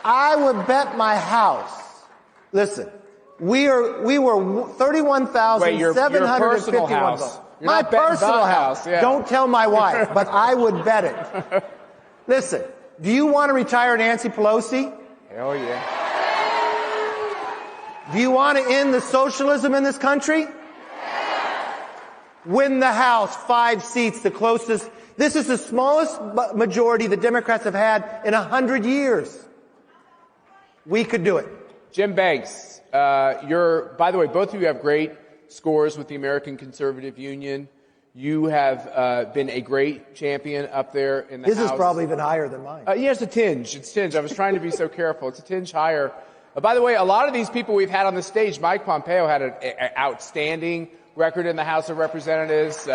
I would bet my house. Listen, we were 31,751 votes. My personal house. Yeah. Don't tell my wife, but I would bet it. Listen, do you want to retire Nancy Pelosi? Hell yeah. Do you want to end the socialism in this country? Win the House, 5 seats, the closest. This is the smallest majority the Democrats have had in 100 years. We could do it. Jim Banks, by the way, both of you have great scores with the American Conservative Union. You have been a great champion up there in the House. His is probably even higher than mine. Yeah, it's a tinge. It's a tinge. I was trying to be so careful. It's a tinge higher. By the way, a lot of these people we've had on the stage, Mike Pompeo had an outstanding record in the House of Representatives.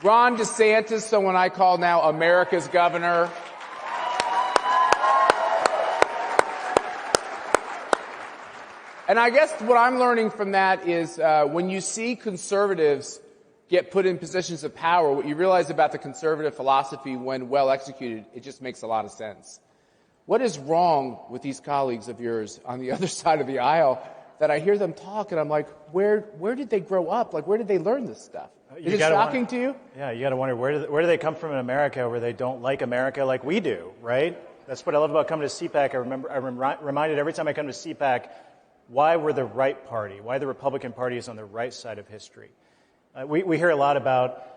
Ron DeSantis, someone I call now America's governor. And I guess what I'm learning from that is when you see conservatives get put in positions of power, what you realize about the conservative philosophy when well executed, it just makes a lot of sense. What is wrong with these colleagues of yours on the other side of the aisle that I hear them talk and I'm like, where did they grow up? Like, where did they learn this stuff? Is it shocking to you? Yeah, you got to wonder, where do they come from in America where they don't like America like we do, right? That's what I love about coming to CPAC. I'm reminded every time I come to CPAC why we're the right party, why the Republican Party is on the right side of history. We hear a lot about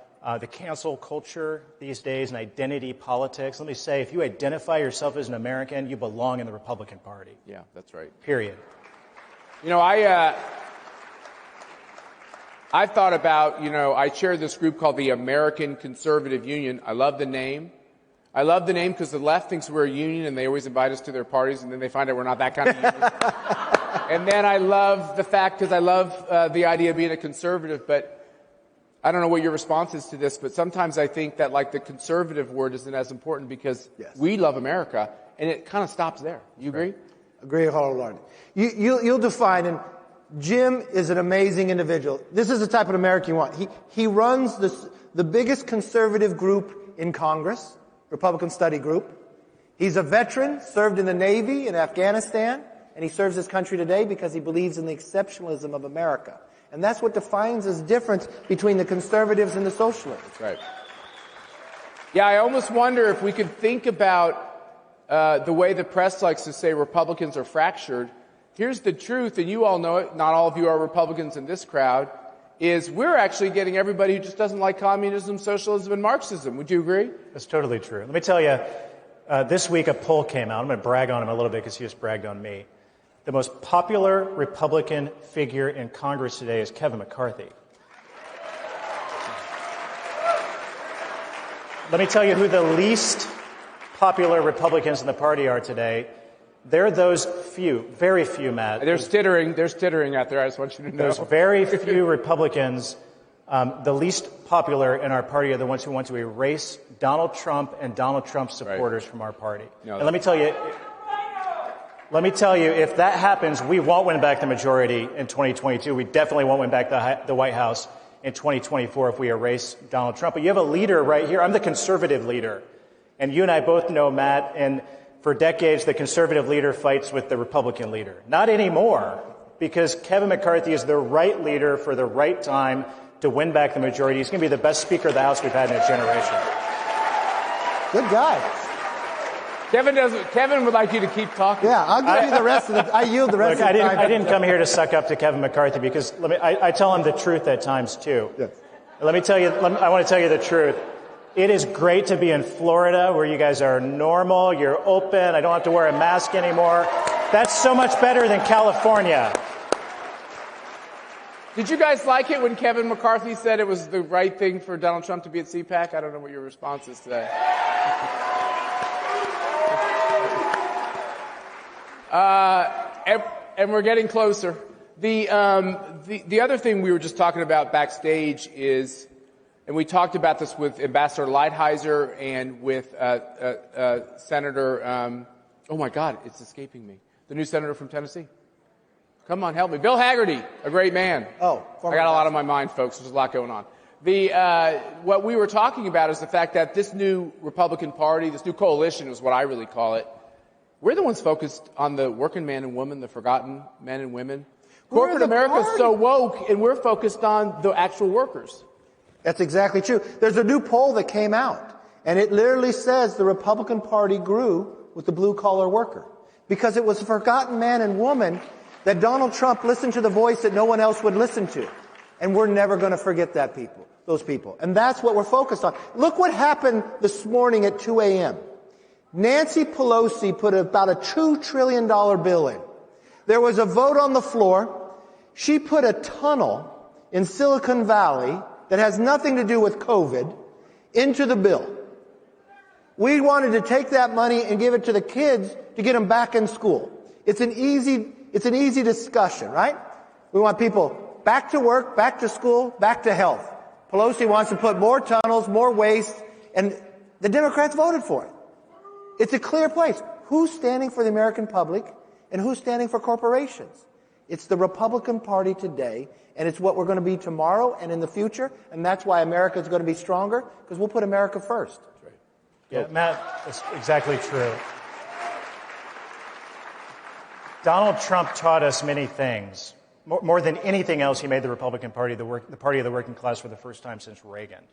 the cancel culture these days and identity politics. Let me say, if you identify yourself as an American, you belong in the Republican Party. Yeah, that's right. Period. You know, I've thought about, I chair this group called the American Conservative Union. I love the name. I love the name because the left thinks we're a union and they always invite us to their parties and then they find out we're not that kind of union. And then I love the fact, because I love the idea of being a conservative, but I don't know what your response is to this, but sometimes I think that like the conservative word isn't as important because we love America and it kind of stops there. You agree? Agree wholeheartedly. You'll define, and Jim is an amazing individual. This is the type of American you want. He runs the biggest conservative group in Congress, Republican Study Group. He's a veteran, served in the Navy in Afghanistan, and he serves his country today because he believes in the exceptionalism of America. And that's what defines this difference between the conservatives and the socialists. That's right. Yeah, I almost wonder if we could think about the way the press likes to say Republicans are fractured. Here's the truth, and you all know it, not all of you are Republicans in this crowd, is we're actually getting everybody who just doesn't like communism, socialism, and Marxism. Would you agree? That's totally true. Let me tell you, this week a poll came out. I'm going to brag on him a little bit because he just bragged on me. The most popular Republican figure in Congress today is Kevin McCarthy. Let me tell you who the least popular Republicans in the party are today. They're those few, very few, Matt. They're tittering out there. I just want you to know. Those very few Republicans, the least popular in our party are the ones who want to erase Donald Trump and Donald Trump supporters from our party. No, and let me tell you, if that happens, we won't win back the majority in 2022. We definitely won't win back the White House in 2024 if we erase Donald Trump. But you have a leader right here. I'm the conservative leader. And you and I both know, Matt, and for decades, the conservative leader fights with the Republican leader. Not anymore, because Kevin McCarthy is the right leader for the right time to win back the majority. He's going to be the best Speaker of the House we've had in a generation. Good guy. Kevin would like you to keep talking. Yeah, I'll give you the rest of the. I yield the rest of the time. I didn't come here to suck up to Kevin McCarthy because I tell him the truth at times too. Yes. I want to tell you the truth. It is great to be in Florida where you guys are normal, you're open, I don't have to wear a mask anymore. That's so much better than California. Did you guys like it when Kevin McCarthy said it was the right thing for Donald Trump to be at CPAC? I don't know what your response is today. And we're getting closer. The other thing we were just talking about backstage is, and we talked about this with Ambassador Lighthizer and with Senator, oh my God, it's escaping me. The new senator from Tennessee. Come on, help me. Bill Hagerty, a great man. Oh, I got a lot on my mind, folks. There's a lot going on. What we were talking about is the fact that this new Republican Party, this new coalition is what I really call it, We're the ones focused on the working man and woman, the forgotten men and women. Corporate America is so woke, and we're focused on the actual workers. That's exactly true. There's a new poll that came out, and it literally says the Republican Party grew with the blue-collar worker because it was a forgotten man and woman that Donald Trump listened to the voice that no one else would listen to. And we're never going to forget those people. And that's what we're focused on. Look what happened this morning at 2 a.m. Nancy Pelosi put about a $2 trillion bill in. There was a vote on the floor. She put a tunnel in Silicon Valley that has nothing to do with COVID into the bill. We wanted to take that money and give it to the kids to get them back in school. It's an easy discussion, right? We want people back to work, back to school, back to health. Pelosi wants to put more tunnels, more waste, and the Democrats voted for it. It's a clear place. Who's standing for the American public and who's standing for corporations? It's the Republican Party today, and it's what we're going to be tomorrow and in the future, and that's why America is going to be stronger, because we'll put America first. That's right. Yeah, Matt, that's exactly true. Donald Trump taught us many things. More than anything else, he made the Republican Party the party of the working class for the first time since Reagan.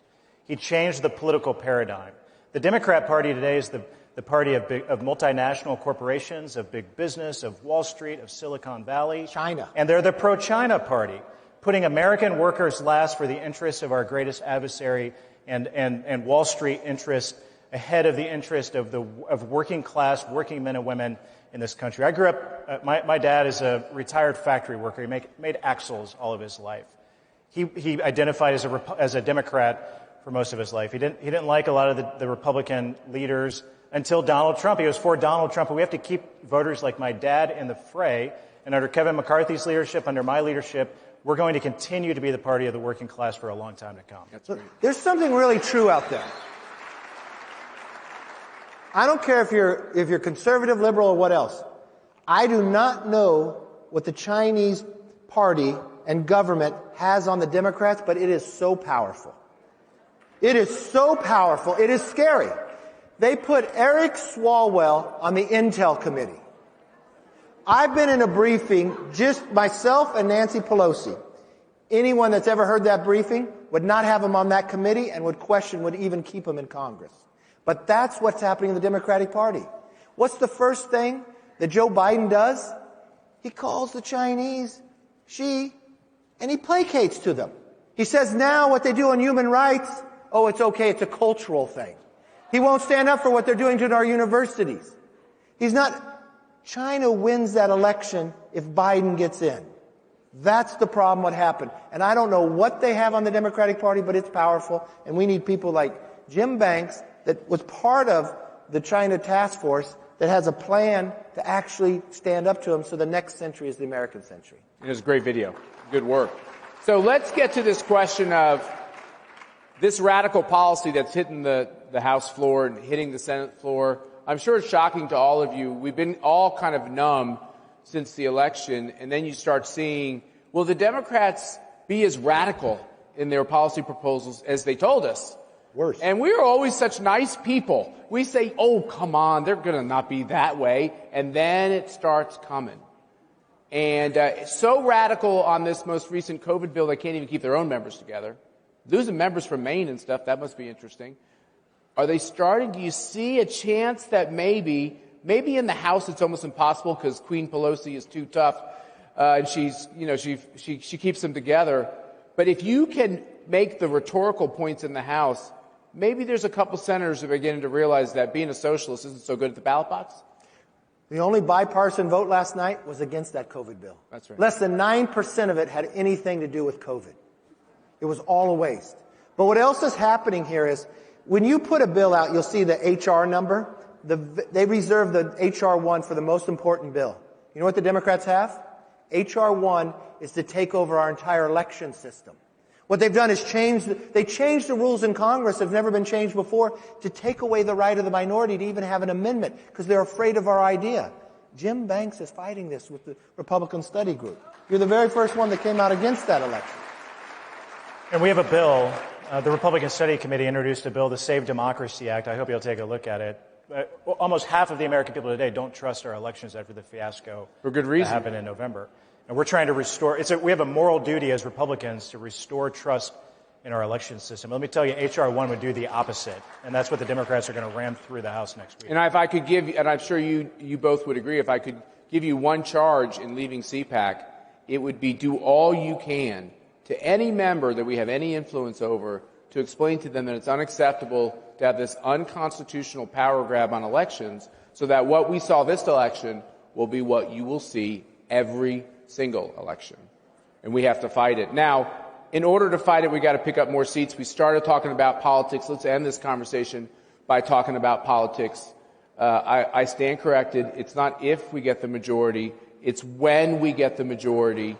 He changed the political paradigm. The Democrat Party today is the party of multinational corporations, of big business, of Wall Street, of Silicon Valley. China. And they're the pro-China party, putting American workers last for the interests of our greatest adversary and Wall Street interest ahead of the interest of working class, working men and women in this country. I grew up, my dad is a retired factory worker. He made axles all of his life. He identified as a Democrat for most of his life. He didn't like a lot of the Republican leaders until Donald Trump. He was for Donald Trump, but we have to keep voters like my dad in the fray. And under Kevin McCarthy's leadership, under my leadership, we're going to continue to be the party of the working class for a long time to come. That's right. There's something really true out there. I don't care if you're conservative, liberal, or what else. I do not know what the Chinese party and government has on the Democrats, but it is so powerful. It is so powerful. It is scary. They put Eric Swalwell on the Intel committee. I've been in a briefing, just myself and Nancy Pelosi. Anyone that's ever heard that briefing would not have him on that committee and would even keep him in Congress. But that's what's happening in the Democratic Party. What's the first thing that Joe Biden does? He calls the Chinese she, and he placates to them. He says now what they do on human rights, oh, it's okay, it's a cultural thing. He won't stand up for what they're doing to our universities. China wins that election if Biden gets in. That's the problem what happened. And I don't know what they have on the Democratic Party, but it's powerful. And we need people like Jim Banks, that was part of the China task force, that has a plan to actually stand up to them so the next century is the American century. It was a great video. Good work. So let's get to this question of this radical policy that's hitting the House floor and hitting the Senate floor. I'm sure it's shocking to all of you. We've been all kind of numb since the election, and then you start seeing, will the Democrats be as radical in their policy proposals as they told us? Worse. And we are always such nice people. We say, oh, come on, they're going to not be that way. And then it starts coming. And so radical on this most recent COVID bill, they can't even keep their own members together. Losing members from Maine and stuff, that must be interesting. Are they starting? Do you see a chance that maybe in the House it's almost impossible because Queen Pelosi is too tough, and she keeps them together. But if you can make the rhetorical points in the House, maybe there's a couple senators who are beginning to realize that being a socialist isn't so good at the ballot box. The only bipartisan vote last night was against that COVID bill. That's right. Less than 9% of it had anything to do with COVID. It was all a waste. But what else is happening here is, when you put a bill out, you'll see the HR number. They reserve the HR 1 for the most important bill. You know what the Democrats have? HR 1 is to take over our entire election system. What they've done is changed the rules in Congress that have never been changed before to take away the right of the minority to even have an amendment because they're afraid of our idea. Jim Banks is fighting this with the Republican Study Group. You're the very first one that came out against that election. And we have a bill. The Republican Study Committee introduced a bill, the Save Democracy Act. I hope you'll take a look at it. almost half of the American people today don't trust our elections after the fiasco for good reason that happened in November. And we're trying to restore. We have a moral duty as Republicans to restore trust in our election system. Let me tell you, H.R. 1 would do the opposite, and that's what the Democrats are going to ram through the House next week. And if I could give, and I'm sure you both would agree, if I could give you one charge in leaving CPAC, it would be do all you can to any member that we have any influence over to explain to them that it's unacceptable to have this unconstitutional power grab on elections, so that what we saw this election will be what you will see every single election. And we have to fight it. Now, in order to fight it, we got to pick up more seats. We started talking about politics. Let's end this conversation by talking about politics. I stand corrected. It's not if we get the majority. It's when we get the majority.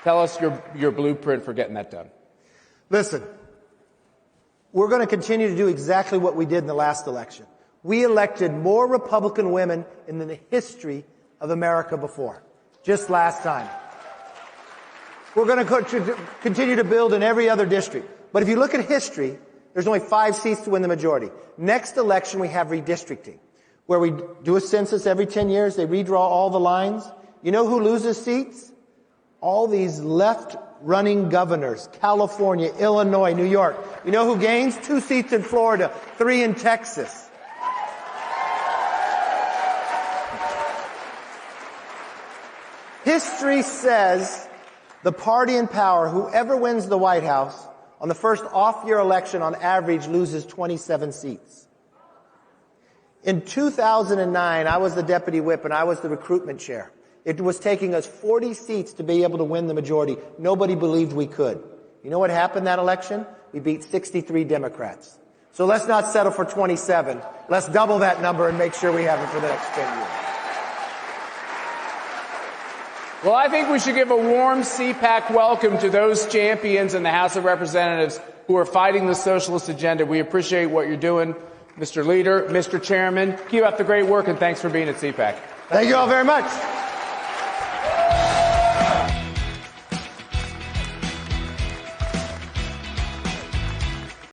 Tell us your blueprint for getting that done. Listen, we're going to continue to do exactly what we did in the last election. We elected more Republican women in the history of America before, just last time. We're going to continue to build in every other district. But if you look at history, there's only 5 seats to win the majority. Next election, we have redistricting, where we do a census every 10 years. They redraw all the lines. You know who loses seats? All these left-running governors, California, Illinois, New York. You know who gains? 2 seats in Florida, 3 in Texas. History says the party in power, whoever wins the White House, on the first off-year election, on average, loses 27 seats. In 2009, I was the deputy whip and I was the recruitment chair. It was taking us 40 seats to be able to win the majority. Nobody believed we could. You know what happened that election? We beat 63 Democrats. So let's not settle for 27. Let's double that number and make sure we have it for the next 10 years. Well, I think we should give a warm CPAC welcome to those champions in the House of Representatives who are fighting the socialist agenda. We appreciate what you're doing, Mr. Leader, Mr. Chairman. Keep up the great work, and thanks for being at CPAC. Thank you all very much.